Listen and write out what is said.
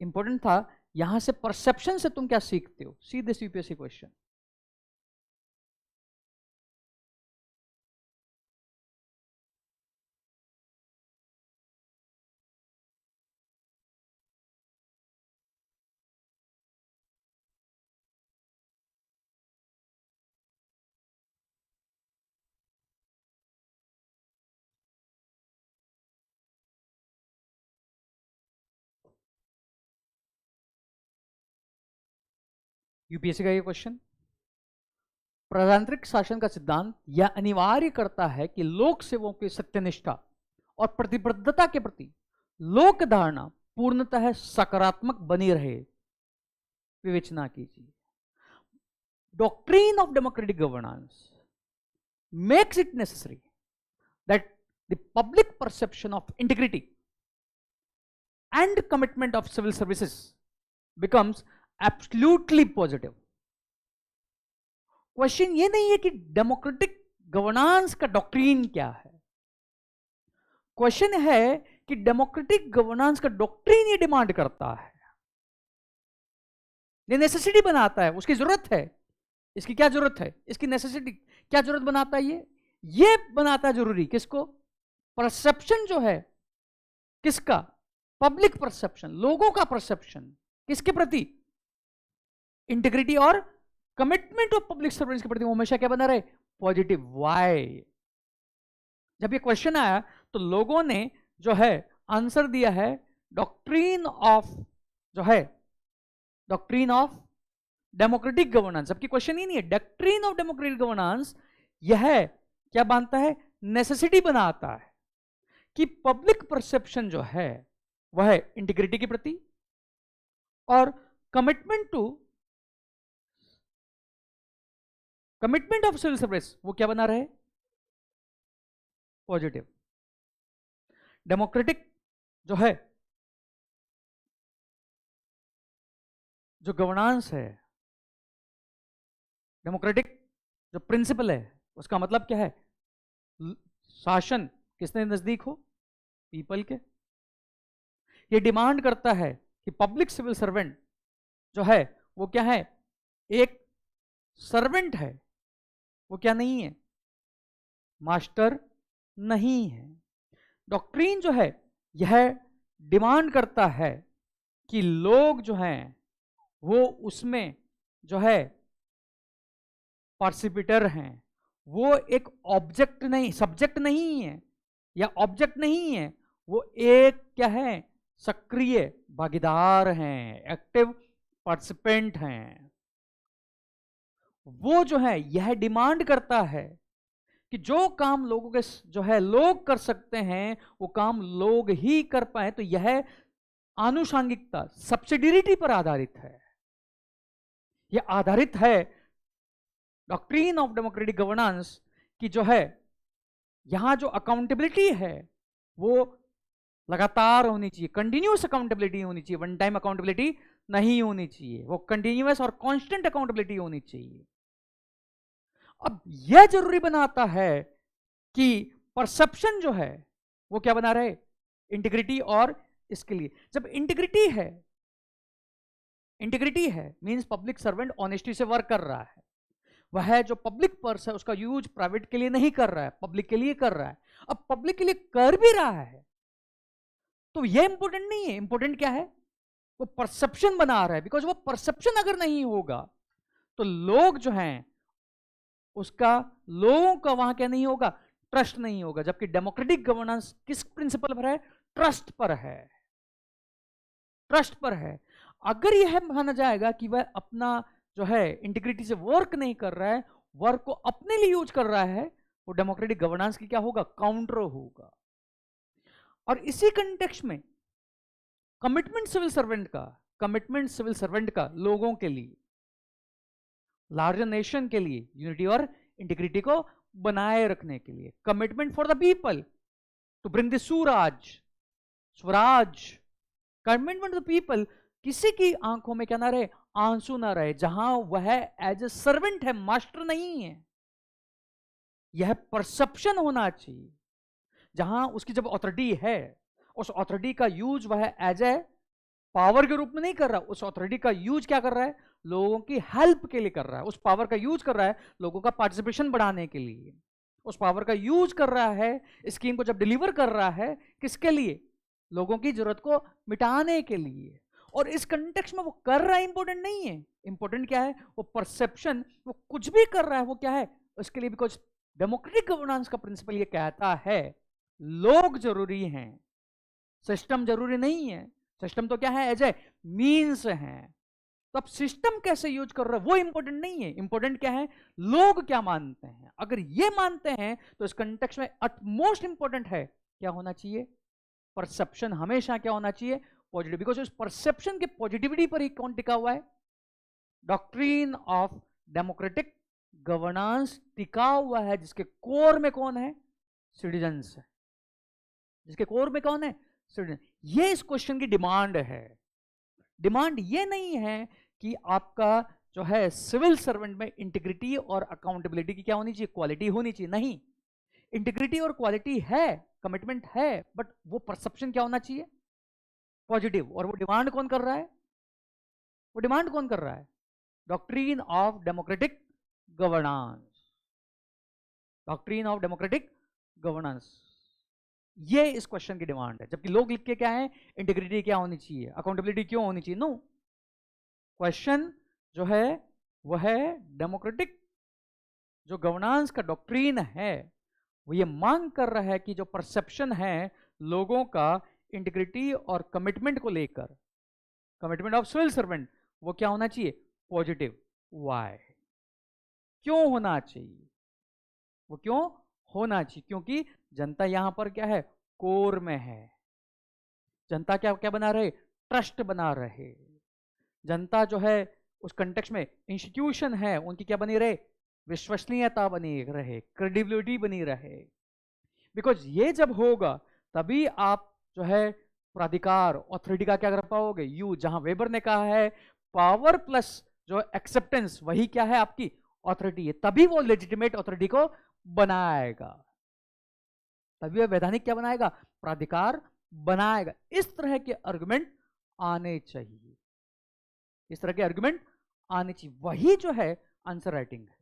Important था यहां से परसेप्शन से तुम क्या सीखते हो, see this UPSC question. UPSC का ये क्वेश्चन, प्रजातांत्रिक शासन का सिद्धांत यह अनिवार्य करता है कि लोक सेवकों की सत्यनिष्ठा और प्रतिबद्धता के प्रति लोक धारणा पूर्णतः सकारात्मक बनी रहे। विवेचना कीजिए। Doctrine of democratic governance makes it necessary that the public perception of integrity and commitment of civil services becomes absolutely positive। Question ये नहीं है कि डेमोक्रेटिक गवर्नेंस का डॉक्ट्रीन क्या है, क्वेश्चन है कि डेमोक्रेटिक गवर्नेंस का डॉक्ट्रीन ये डिमांड करता है, ये नेसेसिटी बनाता है, उसकी जरूरत है। इसकी क्या जरूरत है, इसकी नेसेसिटी क्या जरूरत बनाता है, ये बनाता है जरूरी किसको, परसेप्शन जो है किसका, पब्लिक परसेप्शन, लोगों का परसेप्शन किसके प्रति, इंटीग्रिटी और कमिटमेंट ऑफ पब्लिक सर्वेंट्स के प्रति वो हमेशा क्या बना रहे, पॉजिटिव। वाई, जब ये क्वेश्चन आया तो लोगों ने जो है आंसर दिया है डॉक्ट्रीन ऑफ, जो है डॉक्ट्रीन ऑफ डेमोक्रेटिक गवर्नेंस। जबकि क्वेश्चन ही नहीं है, डॉक्ट्रीन ऑफ डेमोक्रेटिक गवर्नेंस यह क्या मानता है, नेसेसिटी बनाता है कि पब्लिक परसेप्शन जो है वह है इंटीग्रिटी के प्रति और कमिटमेंट ऑफ सिविल सर्विस वो क्या बना रहे, पॉजिटिव। डेमोक्रेटिक जो है, जो गवर्नेंस है, डेमोक्रेटिक जो प्रिंसिपल है उसका मतलब क्या है, शासन किसने नजदीक हो, पीपल के। ये डिमांड करता है कि पब्लिक सिविल सर्वेंट जो है वो क्या है, एक सर्वेंट है, वो क्या नहीं है, मास्टर नहीं है। डॉक्ट्रीन जो है यह डिमांड करता है कि लोग जो हैं वो उसमें जो है पार्टिसिपेटर हैं, वो एक ऑब्जेक्ट नहीं, सब्जेक्ट नहीं है या ऑब्जेक्ट नहीं है, वो एक क्या है, सक्रिय भागीदार हैं, एक्टिव पार्टिसिपेंट हैं। वो जो है यह डिमांड करता है कि जो काम लोगों के जो है लोग कर सकते हैं वो काम लोग ही कर पाए। तो यह आनुषांगिकता, सब्सिडियरिटी पर आधारित है, यह आधारित है डॉक्ट्रीन ऑफ डेमोक्रेटिक गवर्नेंस की जो है यहां जो अकाउंटेबिलिटी है वो लगातार होनी चाहिए, कंटिन्यूअस अकाउंटेबिलिटी होनी चाहिए, वन टाइम अकाउंटेबिलिटी नहीं होनी चाहिए, वो कंटिन्यूअस और कांस्टेंट अकाउंटेबिलिटी होनी चाहिए। अब यह जरूरी बनाता है कि परसेप्शन जो है वो क्या बना रहे, इंटीग्रिटी। और इसके लिए जब इंटीग्रिटी है मींस पब्लिक सर्वेंट ऑनेस्टी से वर्क कर रहा है, वह जो पब्लिक पर्स है उसका यूज प्राइवेट के लिए नहीं कर रहा है, पब्लिक के लिए कर रहा है। अब पब्लिक के लिए कर भी रहा है तो यह इंपॉर्टेंट नहीं है, इंपॉर्टेंट क्या है, वो परसेप्शन बना रहा है। बिकॉज वो परसेप्शन अगर नहीं होगा तो लोग जो हैं उसका, लोगों का वहां क्या नहीं होगा, ट्रस्ट नहीं होगा। जबकि डेमोक्रेटिक गवर्नेंस किस प्रिंसिपल पर है, ट्रस्ट पर है, ट्रस्ट पर है। अगर यह माना जाएगा कि वह अपना जो है इंटीग्रिटी से वर्क नहीं कर रहा है, वर्क को अपने लिए यूज कर रहा है, वो डेमोक्रेटिक गवर्नेंस की क्या होगा, काउंटर होगा। और इसी कंटेक्स्ट में कमिटमेंट सिविल सर्वेंट का लोगों के लिए, लार्जर नेशन के लिए यूनिटी और इंटीग्रिटी को बनाए रखने के लिए, commitment for the people to bring the swaraj, commitment to the people. किसी की आंखों में क्या ना रहे, आंसू ना रहे, जहां वह एज ए सर्वेंट है, मास्टर नहीं है। यह परसेप्शन होना चाहिए, जहां उसकी जब अथॉरिटी है उस अथॉरिटी का यूज वह एज ए पावर के रूप में नहीं कर रहा, उस ऑथोरिटी का यूज क्या कर रहा है, लोगों की हेल्प के लिए कर रहा है, उस पावर का यूज कर रहा है लोगों का पार्टिसिपेशन बढ़ाने के लिए, उस पावर का यूज कर रहा है स्कीम को जब डिलीवर कर रहा है किसके लिए, लोगों की जरूरत को मिटाने के लिए। और इस कंटेक्स्ट में वो कर रहा है इंपॉर्टेंट नहीं है, इंपॉर्टेंट क्या है, वो परसेप्शन, वो कुछ भी कर रहा है वो क्या है उसके लिए, बिकॉज डेमोक्रेटिक गवर्नेंस का प्रिंसिपल ये कहता है लोग जरूरी हैं, सिस्टम जरूरी नहीं है। सिस्टम तो क्या है, एज ए मीन्स है। तो अब सिस्टम कैसे यूज कर रहे हैं वो इंपॉर्टेंट नहीं है, इंपॉर्टेंट क्या है, लोग क्या मानते हैं। अगर ये मानते हैं तो इस कंटेक्स्ट में अटमोस्ट इंपॉर्टेंट है क्या होना चाहिए, परसेप्शन हमेशा क्या होना चाहिए, पॉजिटिव। बिकॉज उस परसेप्शन के पॉजिटिविटी पर ही कौन टिका हुआ है, डॉक्ट्रिन ऑफ डेमोक्रेटिक गवर्नेंस टिका हुआ है, जिसके कोर में कौन है, सिटीजन्स है, जिसके कोर में कौन है, सिटीजन। ये इस क्वेश्चन की डिमांड है। डिमांड ये नहीं है कि आपका जो है सिविल सर्वेंट में इंटीग्रिटी और अकाउंटेबिलिटी की क्या होनी चाहिए, क्वालिटी होनी चाहिए, नहीं, इंटीग्रिटी और क्वालिटी है, कमिटमेंट है, बट वो परसेप्शन क्या होना चाहिए, पॉजिटिव। और वो डिमांड कौन कर रहा है, वो डिमांड कौन कर रहा है, doctrine of democratic governance, doctrine of democratic governance, ये इस क्वेश्चन की डिमांड है। जबकि लोग लिख के क्या है, इंटीग्रिटी क्या होनी चाहिए, अकाउंटेबिलिटी क्यों होनी चाहिए, नो, क्वेश्चन जो है वह है डेमोक्रेटिक जो गवर्नेंस का डॉक्ट्रिन है वो ये मांग कर रहा है कि जो परसेप्शन है लोगों का इंटीग्रिटी और कमिटमेंट को लेकर, कमिटमेंट ऑफ सिविल सर्वेंट, वो क्या होना चाहिए, पॉजिटिव। वाई, क्यों होना चाहिए, वो क्यों होना चाहिए, क्योंकि जनता यहां पर क्या है, कोर में है। जनता क्या क्या बना रहे, ट्रस्ट बना रहे। जनता जो है उस कंटेक्स्ट में इंस्टीट्यूशन है उनकी क्या बनी रहे, विश्वसनीयता बनी रहे, क्रेडिबिलिटी बनी रहे। बिकॉज ये जब होगा तभी आप जो है प्राधिकार, ऑथोरिटी का क्या कर पाओगे, यूज। जहां वेबर ने कहा है पावर प्लस जो एक्सेप्टेंस वही क्या है आपकी ऑथोरिटी है, तभी वो लेजिटिमेट ऑथोरिटी को बनाएगा, तभी वह वैधानिक क्या बनाएगा, प्राधिकार बनाएगा। इस तरह के आर्गुमेंट आने चाहिए, इस तरह के आर्गुमेंट आने चाहिए, वही जो है आंसर राइटिंग है।